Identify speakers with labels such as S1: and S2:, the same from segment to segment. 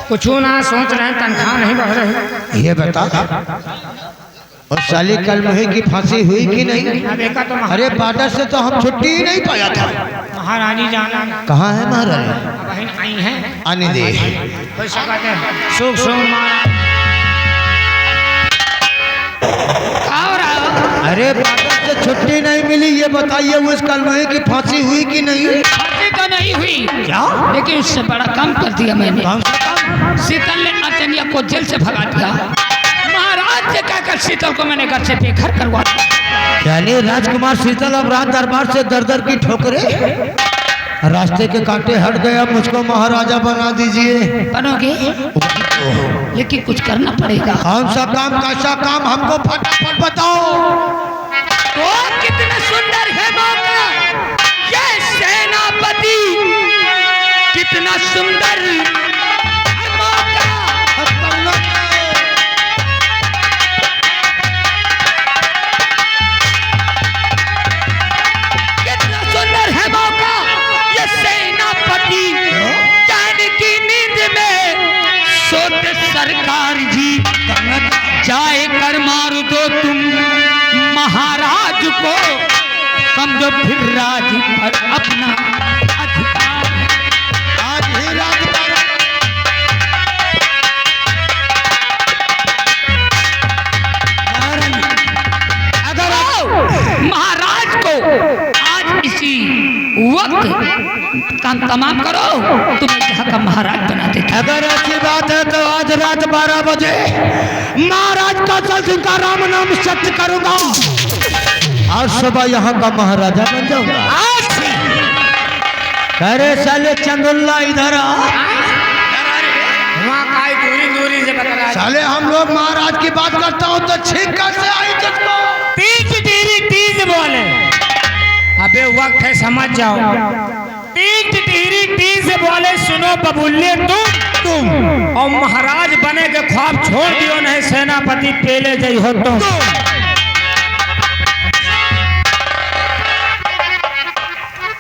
S1: कुछ ना सोच रहे हैं, तनख्वाह नहीं बढ़ रही।
S2: ये बता और साली कल मुहे की फांसी हुई कि नहीं?
S1: देखा तो
S2: अरे बाडर से तो हम छुट्टी ही नहीं पाया था।
S1: महारानी जाना
S2: कहाँ है महारानी?
S1: बहन आई हैं,
S2: आने दे।
S1: शुभ शुभ
S2: अरे बाडर से छुट्टी नहीं मिली, ये बताइए उस कल मुहे की फांसी हुई कि नहीं?
S1: फांसी तो नहीं हुई
S2: क्या?
S1: लेकिन उससे बड़ा काम कर दिया मैंने। शीतल ने अतनिया को जेल से भगा दिया। महाराज से कहकर शीतल को मैंने घर से बेघर करवा दिया।
S2: यानी राजकुमार शीतल अब राज दरबार से दर दर की ठोकरे, रास्ते के कांटे हट गए। अब मुझको महाराजा बना दीजिए।
S1: बनोगे लेकिन कुछ करना पड़ेगा।
S2: कौन सा काम, कैसा काम, हमको फटाफट बताओ।
S1: तो कितना सुंदर है मौका, ये सेनापति कितना सुंदर मौका। कितना सुंदर है मौका, ये सेनापति चैन की नींद में सोते सरकार जी। जाए कर मार दो तुम महाराज को, समझो फिर राज पर अपना अधिकार।
S2: आज ही राज
S1: अगर महाराज को आज इसी वक्त काम तमाम करो तो मैं यहाँ का महाराज बना देता।
S2: अगर ऐसी बात है तो आज रात 12 बजे महाराज का चल का राम नाम सत्य करूंगा और सुबह यहाँ का महाराजा बन जाऊंगा। अरे साले चंदुल्ला इधर आ।
S1: दूरी से बता रहा है।
S2: साले हम लोग महाराज की बात करता हूँ तो छींक कैसे आई तुझको?
S1: तीज बोले। अबे वक्त है समझ जाओ। तीज बोले, सुनो बबुल्ले तुम और महाराज बने के ख्वाब छोड़ दियो, नहीं सेनापति पेले जई हो तुम।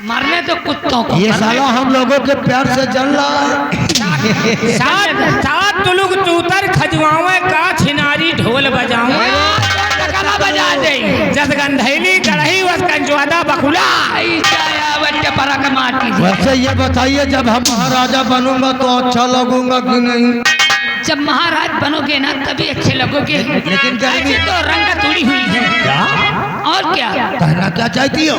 S1: मरने तो कुत्तों को।
S2: ये साला हम लोगों के प्यार से जल रहा है।
S1: सात तुलुक तूतर खजवावे का छिनारी ढोल बजावे बजा दे जस गंधैली कढ़ई वस कंजवादा बकुला बच्चे परक माटी।
S2: वैसे ये बताइए जब हम महाराजा बनूंगा तो अच्छा लगूंगा कि नहीं?
S1: जब महाराज बनोगे ना तभी अच्छे लगोगे।
S2: लेकिन गर्मी
S1: तो रंग तुड़ी हुई है।
S2: क्या?
S1: और क्या
S2: कहना क्या चाहती हो?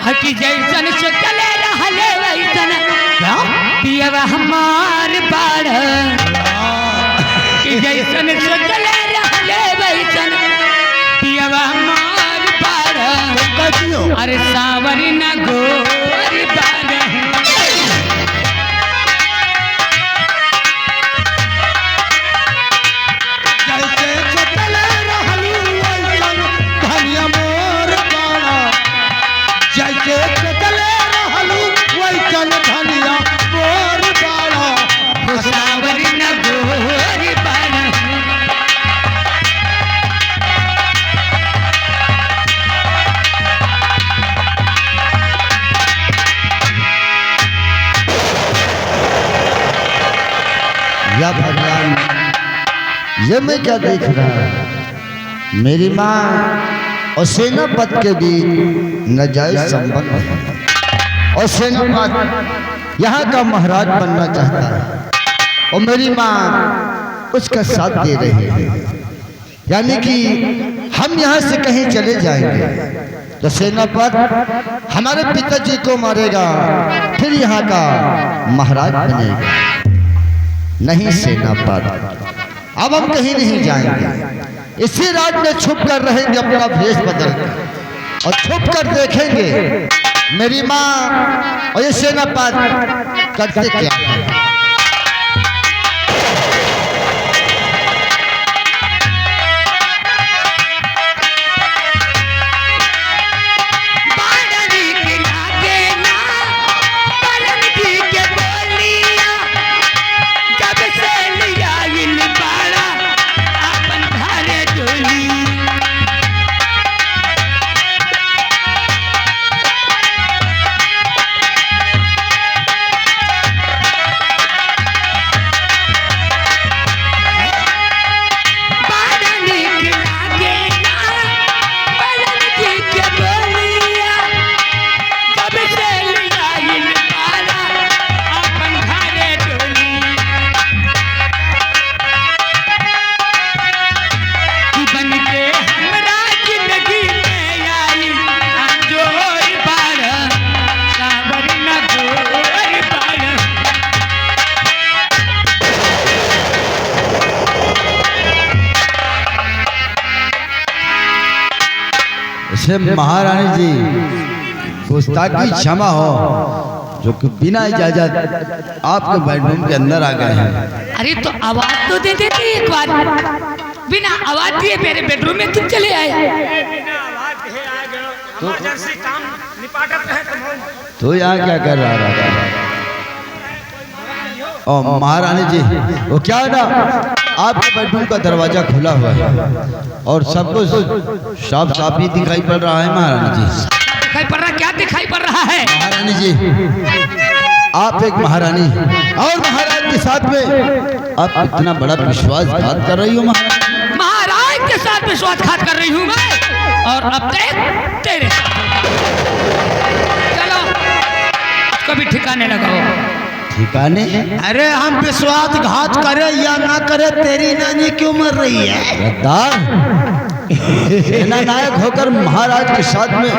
S1: हकी जैसन से चले रहले वैसन
S2: क्या?
S1: पियवा हमार बाड़ कि जैसन से चले रहले वैसन पियवा हमार बाड़। अरे सावरी न गोरी बाड़
S2: या भगवान, ये मैं क्या देख रहा हूँ? मेरी माँ और सेनापति के बीच नाजायज संबंध है और सेनापति यहाँ का महाराज बनना चाहता है और मेरी माँ उसका साथ दे रही है। यानी कि हम यहाँ से कहीं चले जाएंगे तो सेनापति हमारे पिताजी को मारेगा, फिर यहाँ का महाराज बनेगा। नहीं सेनापति, अब हम कहीं नहीं जाएंगे, इसी रात में छुप कर रहेंगे अपना भेष बदल कर और छुप कर देखेंगे मेरी माँ और ये सेनापति करते क्या है। मुझे महारानी जी गुस्ताखी क्षमा हो, जो कि बिना इजाजत आपके बेडरूम के अंदर आ गए हैं।
S1: अरे तो आवाज तो दे देती एक बार, बिना आवाज दिए मेरे बेडरूम में तुम चले आए।
S2: तो यहाँ क्या कर रहा था? और महारानी जी वो क्या है ना, आपके बेडरूम का दरवाजा खुला हुआ है और सब कुछ साफ साफ ही दिखाई पड़ रहा है। महारानी जी
S1: दिखाई पड़ रहा, क्या दिखाई पड़ रहा है?
S2: महारानी जी, आप एक महारानी और महाराज के साथ में आप इतना बड़ा विश्वासघात कर रही हो।
S1: महाराज के साथ विश्वासघात कर रही हूँ मैं, और अब तक तेरे साथ। चलो कभी ठिकाने लगाओ।
S2: ठिकाने?
S3: अरे हम विश्वासघात करे या ना करे, तेरी नानी क्यों मर रही है?
S2: गद्दार, सेना नायक होकर महाराज के साथ में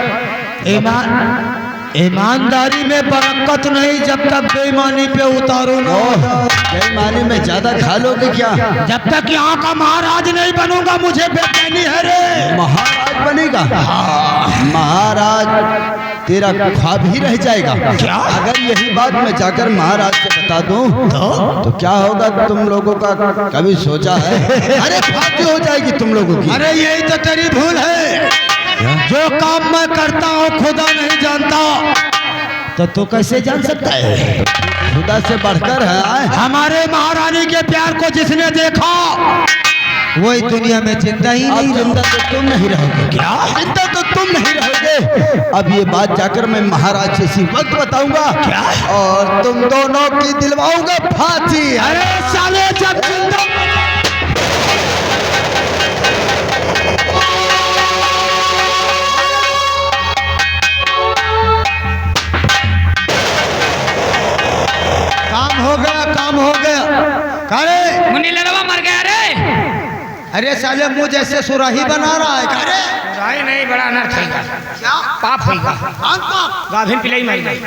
S3: ईमानदारी में बरकत नहीं जब तक बेईमानी पे उतारो ना।
S2: बेईमानी में ज्यादा खा लोगे क्या?
S3: जब तक यहाँ का महाराज नहीं बनूंगा मुझे बेचैनी है रे।
S2: महाराज बनेगा? महाराज तेरा ख्वाब ही रह जाएगा।
S3: क्या?
S2: अगर यही बात मैं जाकर महाराज से बता दूं तो क्या होगा तुम लोगों का? कभी सोचा है? अरे फांसी हो जाएगी तुम लोगों की।
S3: अरे यही तो तेरी भूल है। जो काम मैं करता हूँ खुदा नहीं जानता, तो तू कैसे जान सकता है?
S2: खुदा से बढ़कर है।
S3: हमारे महारानी के प्यार को जिसने देखा वही दुनिया में जिंदा ही नहीं।
S2: जिंदा तो तुम नहीं रहोगे।
S3: क्या?
S2: जिंदा तो तुम नहीं रहोगे। अब ये बात जाकर मैं महाराज से इसी वक्त बताऊंगा।
S3: क्या?
S2: और तुम दोनों की दिलवाऊंगा फांसी।
S3: अरे साले जब जिंदा काम हो गया। अरे
S1: मुन्नी लड़वा मर गया रे।
S3: अरे साले मुंह जैसे सुराही बना रहा है। अरे
S1: सुराही नहीं, बड़ा अनर्थ होगा।
S3: क्या
S1: पाप होगा। गाभिन पिलाई मर गई।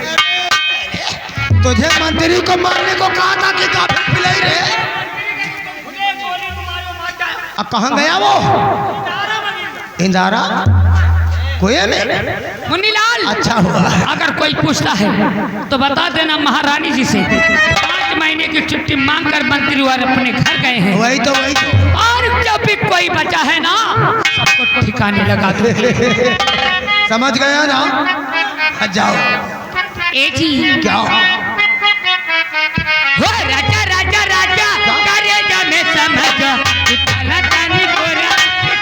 S3: तुझे मंत्री को मारने को कहा था कि गाभिन पिलाई रे। अब कहाँ गया वो? इंदारा कोई में?
S1: मुन्नीलाल,
S3: अच्छा हुआ।
S1: अगर कोई पूछता है तो बता देना महारानी जी से 5 महीने की छुट्टी मांगकर मंत्री और अपने घर गए हैं।
S3: वही तो
S1: और जब भी कोई बचा है ना, सबको ठिकाने लगा दूंगी।
S3: समझ गया ना? जाओ।
S1: ए जी
S3: क्या?
S1: हो राजा राजा राजा करेगा मैं समझ, काला तानी गोरा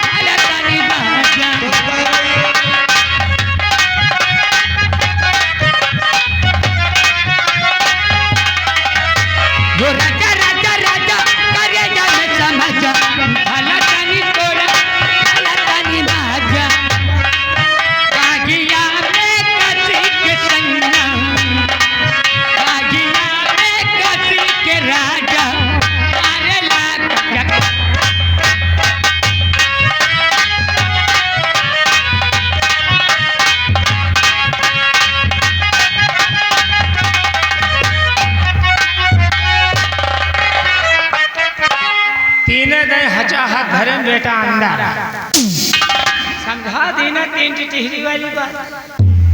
S1: काला तानी बाजा। वो राजा राजा राजा करेगा मैं समझ, काला तानी गोरा काला तानी बाजा। कागिया में कसी के संगम, कागिया में कसी के राजा। अरे लाग तीने गए हचा हाथ धरे बेटा अंदर। समझा दीना 3 टिहरी वाली बात।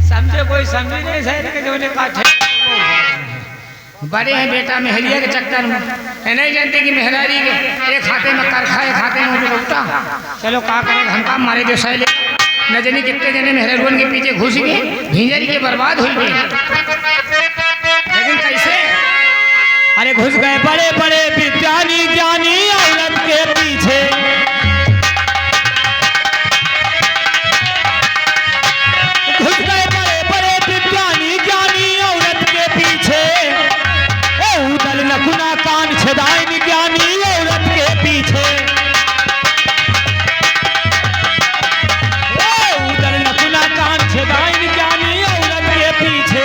S1: समझे कोई समझे नहीं सही जो ने कहा बड़े हैं बेटा मेहरिया के चक्कर में। है नहीं जानते कि मेहरारी के एक हाथे में करखा एक हाथे में भी लौटा। चलो का करे हम काम मारे जो सही न जाने कितने जने मेहरारून के पीछे घुस गए, भिंजरी के बर्बाद हुई गए। लेकिन कैसे? अरे घुस गए बड़े बड़े विज्ञानी ज्ञानी औरत के पीछे। घुस गए बड़े बड़े विज्ञानी ज्ञानी औरत के पीछे। उदल नकुना कान छदाइन ज्ञानी औरत के पीछे। उदल नकुना कान छदाइन ज्ञानी औरत के पीछे।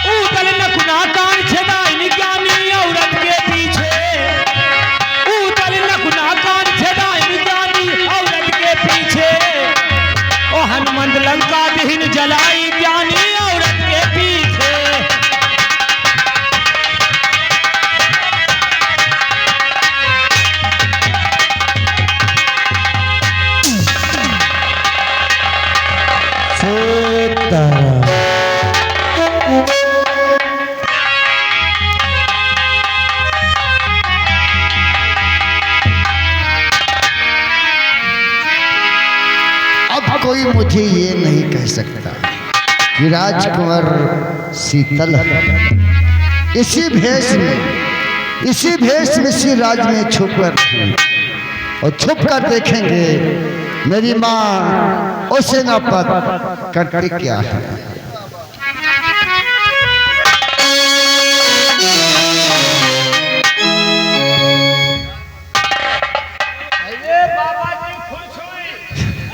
S1: उदल नकुना कान छदाइन ज्ञानी औरत के पीछे। उदल नकुना कान छदाइन ज्ञानी औरत के पीछे। ओ हनुमंत लंका दहन जलाई ज्ञानी औरत के पीछे।
S3: सीताराम।
S2: अब कोई मुझे ये नहीं कह सकता कि राजकुमार शीतल है। इसी भेष में इसी राज में छुप कर और छुप कर देखेंगे मेरी माँ उसे न पत करती क्या है।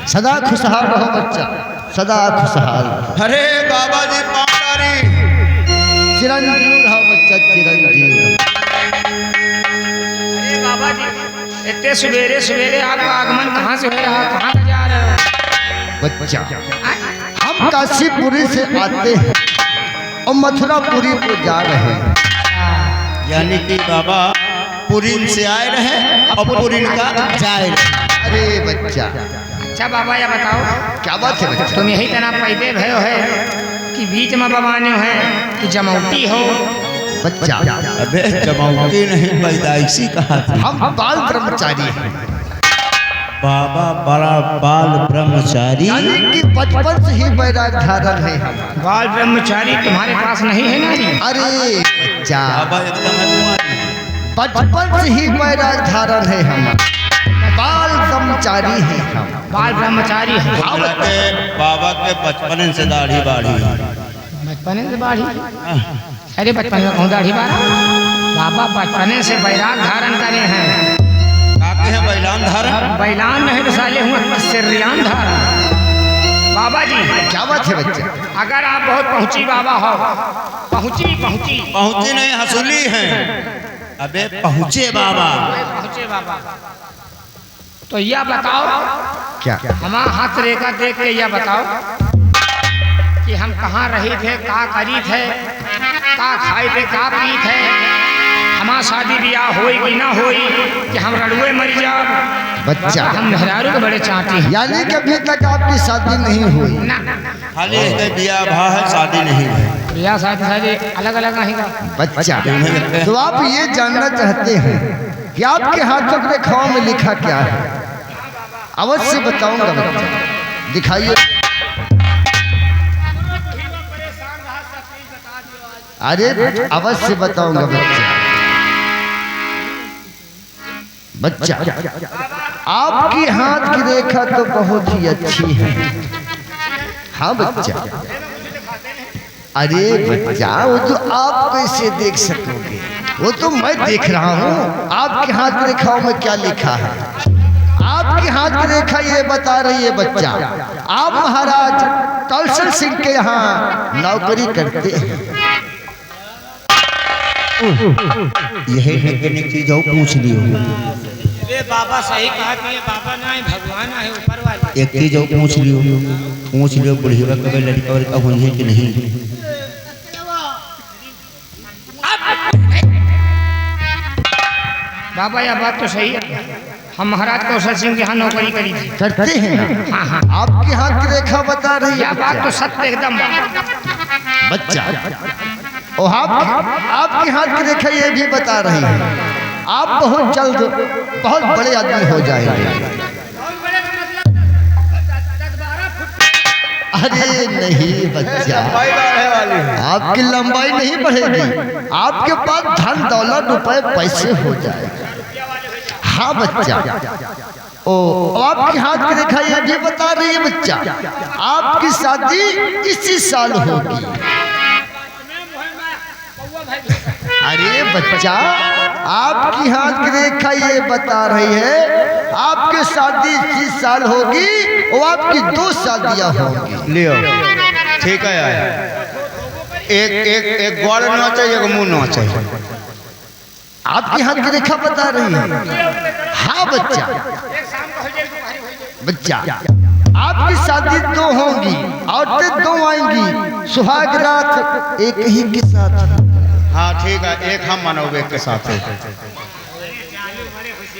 S2: सदा खुशहाल रहो बच्चा, सदा खुशहाल।
S3: अरे बाबा जी पारी
S2: चिरंजीव रहो बच्चा, चिरंजीव रहो।
S1: अरे बाबा जी इतने सवेरे सवेरे आपका आगमन कहाँ से हो रहा, कहाँ पे जा रहे हो?
S2: बच्चा हम काशीपुरी से आते हैं और मथुरापुरी को जा रहे हैं।
S3: यानी कि बाबा पुरीन से आए रहे और पुरीन का जाए रहे।
S2: अरे बच्चा
S1: अच्छा बाबा ये बताओ
S2: क्या बात है बच्चा?
S1: तुम यही तना पैदे भयो है कि बीच में बबाने है कि जमौटी हो?
S2: बच्चा
S3: अबे जमाउटी नहीं पैदाइशी कहा था।
S2: हम बाल ब्रह्मचारी हैं।
S3: बाबा बड़ा बाल ब्रह्मचारी,
S2: यानी कि बचपन से ही बैराग धारण है हम।
S1: बाल ब्रह्मचारी तुम्हारे पास नहीं है ना?
S2: अरे बच्चा
S3: बाबा एकदम है तुम्हारी।
S2: बचपन से ही बैराग धारण है हम, बाल ब्रह्मचारी है हम।
S1: बाल ब्रह्मचारी है?
S3: बाबा के बचपन से दाढ़ी बाढ़ी।
S1: बचपने से बाढ़ी? अरे बचपन में कौन दाढ़ी बाढ़ा? बाबा बचपने से बैराग धारण करे हैं।
S3: काके हैं बैलान धारण?
S1: बैलान नहीं तो साले हुआ सिरियान धारण। बाबा जी
S2: क्या बात है बच्चा?
S1: अगर आप बहुत पहुंची बाबा हो, पहुंची
S3: पहुंचे नहीं हसूली हैं। अबे पहुंचे बाबा।
S1: पहुंचे बाबा तो यह बताओ
S2: क्या
S1: हमारा हाथ रेखा देख के यह बताओ कि हम कहाँ रही थे, का करी थे, का खाए थे, का पी थे, हमारा शादी ब्याह होई कि ना होई, कि हम रड़ुए मर जाओ?
S2: बच्चा
S1: हम मेहरारू के बड़े चाहते हैं।
S2: यानी कि अभी तक आपकी शादी नहीं हुई?
S1: ना
S3: खाली इसके बिया भा है, शादी नहीं है।
S1: ब्याह शादी अलग अलग नहीं का?
S2: बच्चा तो आप ये जानना चाहते हैं कि आपके हाथों के रेखाओं में लिखा क्या है? अवश्य बताऊंगा बच्चा, दिखाइए। अरे अवश्य बताऊंगा बच्चा। बच्चा आपकी हाथ की रेखा तो बहुत ही अच्छी है। हाँ बच्चा। अरे बच्चा वो तो आप कैसे देख सकोगे, वो तो मैं देख रहा हूँ। आपके हाथ की रेखाओं में क्या लिखा है? आपकी हाथ की रेखा ये बता रही है बच्चा, आप महाराज कौशल सिंह के यहाँ नौकरी करते हैं।
S3: यही मैकेनिक चीज हो, पूछ लियो।
S1: अरे बाबा सही कहा कि ये बाबा ना है, भगवान है ऊपर वाले।
S3: एक चीज हो, पूछ लियो बुढ़िया कभी लड़का वड़का हुई है कि नहीं?
S1: बाबा यह बात तो सही है, हम महाराज कौशल सिंह के यहाँ नौकरी करी थी।
S2: करते हैं ना?
S1: हाँ हाँ
S2: आपकी हाथ की रेखा बता रही
S1: यह
S2: है
S1: बात तो सत्य एकदम।
S2: बच्चा। और आपकी हाथ की रेखा ये भी बता रही है आप बहुत जल्द बहुत बड़े आदमी हो जाएंगे। अरे नहीं बच्चा, आपकी लंबाई नहीं बढ़ेगी, आपके पास धन दौलत रुपए पैसे हो जाएगा। हाँ बच्चा। ओ आपके हाथ की रेखा ये भी बता रही है बच्चा, आपकी शादी इसी साल होगी। अरे बच्चा आपकी हाथ की रेखा ये बता रही है आपकी शादी इसी साल होगी और आपकी 2 शादियां होंगी।
S3: लियो ठीक है यार, एक ग्वाल ना चाहिए, एक मुंह ना चाहिए।
S2: आपकी हाथ की रेखा बता रही है। हाँ बच्चा। बच्चा आपकी शादी 2 होंगी, औरतें 2 आएंगी, सुहाग रात एक ही के साथ।
S3: हाँ ठीक है, एक हम मनोवे के साथ है।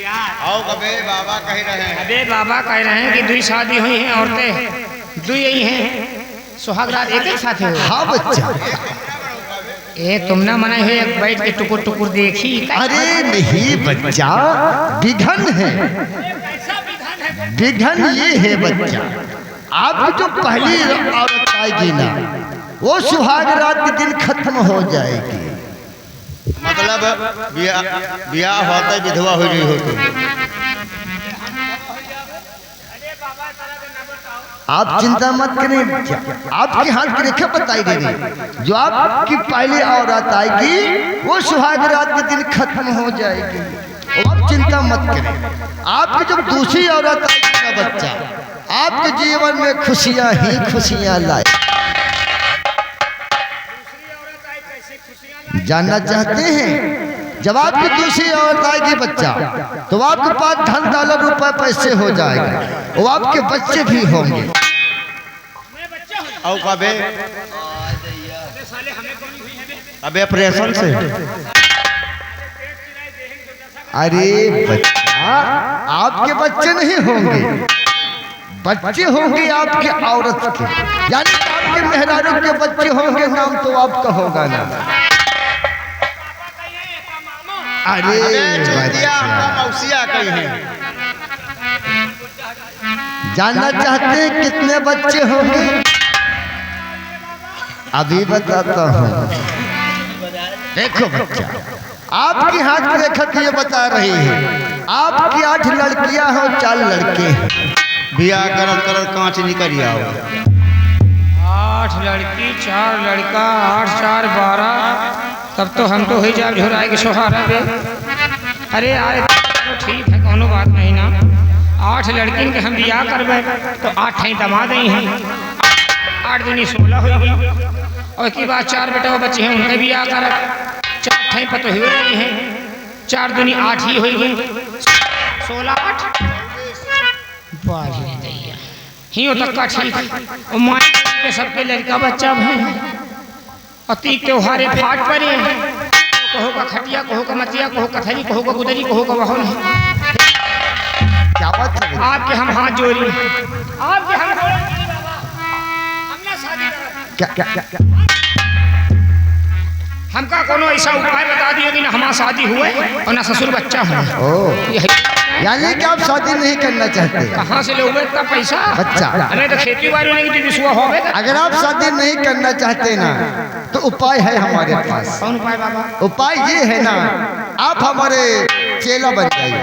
S3: आओ कबे बाबा कह रहे हैं।
S1: अबे बाबा कह रहे हैं कि 2 शादी हुई हैं औरतें। दो यही हैं सुहाग रात एक एक साथ हो।
S2: हाँ बच्चा।
S1: एक तुम ना मना है एक बैठ के टुकुर टुकुर देखी।
S2: अरे नहीं बच्चा, विघन है, विघन ये है बच्चा। आपकी जो पहली औरत आएगी ना, वो सुहाग रात के दिन खत्म हो जाएगी।
S3: मतलब ब्याह होता विधवा हो गई होती।
S2: आप चिंता मत करें, आपके हाथ की रेखा बताई दे रही। जो आपकी पहली औरत आएगी वो सुहाग रात के दिन खत्म हो जाएगी। आप चिंता मत करें। आपकी जब दूसरी औरत आएगी ना बच्चा, आपके जीवन में खुशियां ही खुशियां लाए। जानना चाहते हैं? जब आपकी दूसरी औरत आएगी बच्चा, तो आपके पास धन दौलत रुपए पैसे हो जाएगा, वो आपके बच्चे भी होंगे।
S3: अबे ऑपरेशन से।
S2: अरे बच्चा, आपके बच्चे नहीं होंगे, बच्चे होंगे आपके औरत के, यानी आपके मेहरारू के बच्चे होंगे। नाम तो आपका होगा ना। अरे
S3: मौसिया कहीं है।
S2: जानना चाहते हैं कितने बच्चे होंगे? अभी बताता हूँ। देखो बच्चा, आपकी हाथ की रेखा ये बता रही है आपकी 8 लड़कियां हो 4 लड़के।
S3: ब्याह करल करल कांच निकल आओ।
S1: 8 लड़की 4 लड़का 8 4 12। तब तो हम तो ही जाब झुराए के सोहारा बे। अरे आए तो ठीक है, कोनो बात नहीं ना। 8 लड़किन के हम बियाह करबे तो 8 ही दामाद ही हैं। 8 दूनी 16 हो गई, और की बात 4 बेटा बच्चे हैं उनके बियाह कर 4 ठई पतो हो रही हैं। 4 दूनी 8 ही हो गई, 16 8 बाजी दैया ही तक का ठीक। और मां के सबके लड़का बच्चा भाई अति त्योहारे फाट पड़े। कहो का खटिया, कहो का मतिया, कहो कथरी, कहो का गुदरी, कहो का वहन।
S2: क्या बात है?
S1: आपके हम हाथ जोड़ी, आपके हम हमने शादी
S2: क्या क्या क्या क्या?
S1: हमका कोनो ऐसा उपाय बता दियो कि ना हमारा शादी हुए और ना ससुर बच्चा हो।
S2: यानी कि आप शादी नहीं करना चाहते?
S1: कहाँ से लोगे इतना पैसा?
S2: बच्चा,
S1: हमें तो खेती बाड़ी नहीं की विश्वा हो गए।
S2: अगर आप शादी नहीं करना चाहते ना, तो उपाय है हमारे पास।
S1: कौन उपाय बाबा?
S2: उपाय ये है ना, आप हमारे चेला बन जाइए।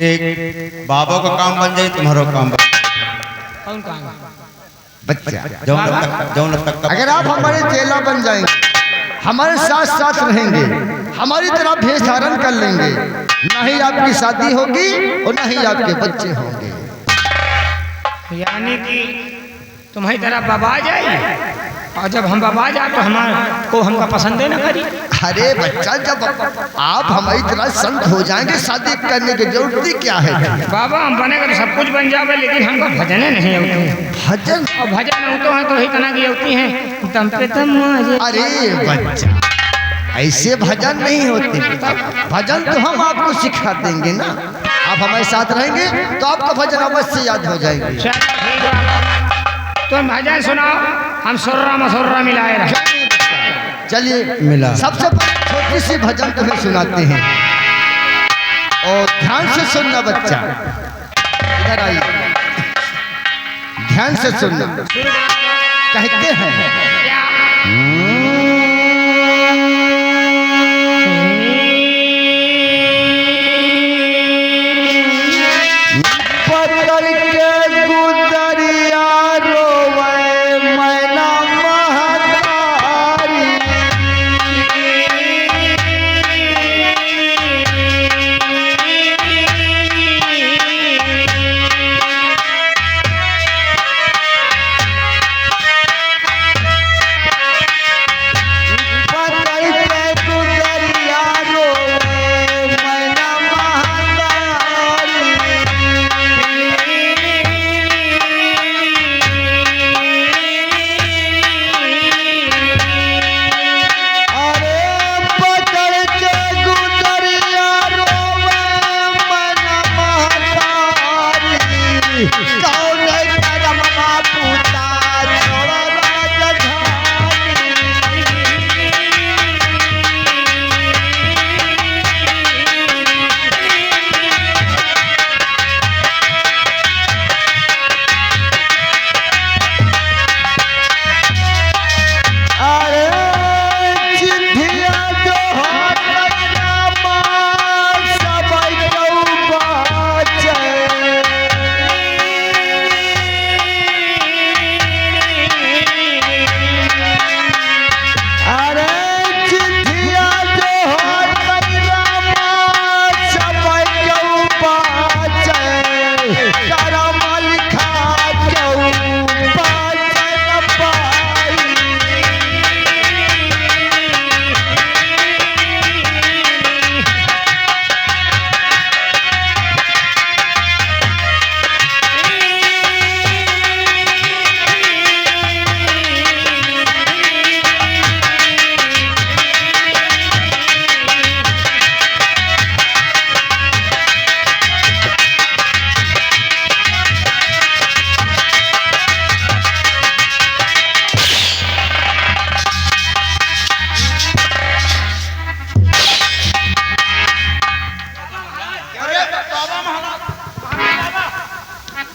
S3: एक बाबा का काम बन जाए, तुम्हारा काम बन जाए।
S1: कौन काम?
S2: बच्चा,
S3: जौन तक
S2: अगर आप हमारे चेला बन जाएंगे, हमारे साथ साथ रहेंगे, हमारी तरह भेष धारण कर लेंगे, ना ही आपकी शादी होगी और ना ही आपके बच्चे होंगे।
S1: यानी कि तुम्हारी तरह बाबा जाए, और जब हम बाबा जाए तो हमारा को हमका पसंद है ना करी।
S2: अरे बच्चा, जब आप हमारी तरह संत हो जाएंगे, शादी करने की जरूरत क्या है?
S1: बाबा हम बनेगा तो सब कुछ बन जावे, लेकिन हमको भजने नहीं होते।
S2: भजन?
S1: और भजन होते हैं तो ही तना की होती हैं दम पे दम।
S2: अरे बच्चा, ऐसे भजन नहीं होते। भजन तो हम आपको सिखा देंगे ना। आप हमारे साथ रहेंगे तो आपका भजन अवश्य याद हो जाएंगे।
S1: तुम भजन सुनाओ, हम सुर्रा मसुर्रा मिलाए रहे।
S2: चलिए
S3: मिला।
S2: सबसे पहले छोटी सी भजन तुम्हें सुनाते हैं, और ध्यान से सुनना बच्चा। इधर आइए, ध्यान से सुनना। कहते हैं पकड़ के गुदरिया रोवे मैना महतारी।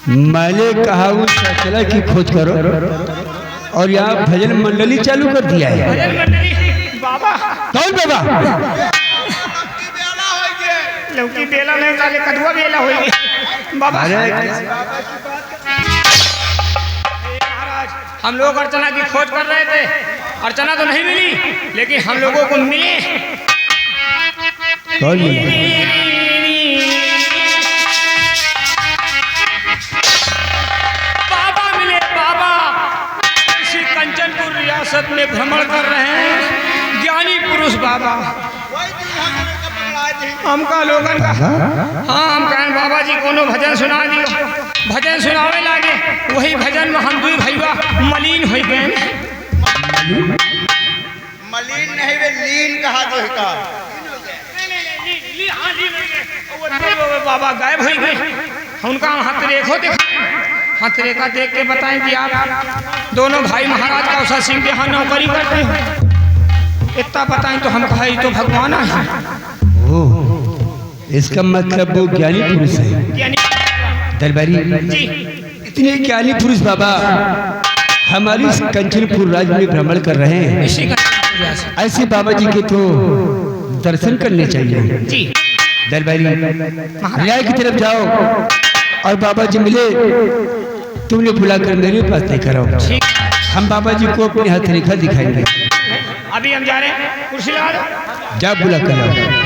S3: मैंने कहा उस चला की खोज करो और यहाँ भजन मंडली चालू कर दिया है।
S1: भजन मंडली बाबा
S3: कौन बाबा?
S1: लौकी बेला नहीं साले कदुआ बेला होई बाबा। हम लोग अर्चना की खोज कर रहे थे, अर्चना तो नहीं मिली, लेकिन हम लोगों को मिले।
S3: कौन मिला?
S1: बाबा मिले बाबा, इसी कंचनपुर रियासत में भ्रमण कर रहे हैं ज्ञानी पुरुष बाबा। हमका लोगन का हाँ हम कहें बाबा जी कोनो भजन सुना दियो। भजन सुनावे लागे, वही भजन में हम दुई भैया मलिन हो गए।
S4: मलिन नहीं वे लीन कहा जो का
S1: बाबा गायब हो गए। उनका हाथ रेखो हाथ रेखा देख के बताएं कि आप दोनों भाई महाराज कौशल सिंह के यहाँ नौकरी करते हो। इतना बताएं तो हम कहा तो भगवान है।
S3: इसका मतलब वो ज्ञानी पुरुष है।
S1: यानी
S3: दरबारी
S1: जी
S3: इतने ज्ञानी पुरुष बाबा हमारी इस कंचनपुर राज्य में भ्रमण कर रहे हैं।
S1: इसी का
S3: ऐसे बाबा जी के तो दर्शन करने चाहिए।
S1: जी
S3: दरबारी न्याय की तरफ जाओ और बाबा जी मिले तुमने बुलाकर मेरे पास लेकर आओ।
S1: ठीक,
S3: हम बाबा जी को अपने हाथ रेखा दिखाएंगे।
S1: अभी हम जा रहे हैं, कुर्सी लगा दो।
S3: जा बुला कर लाओ।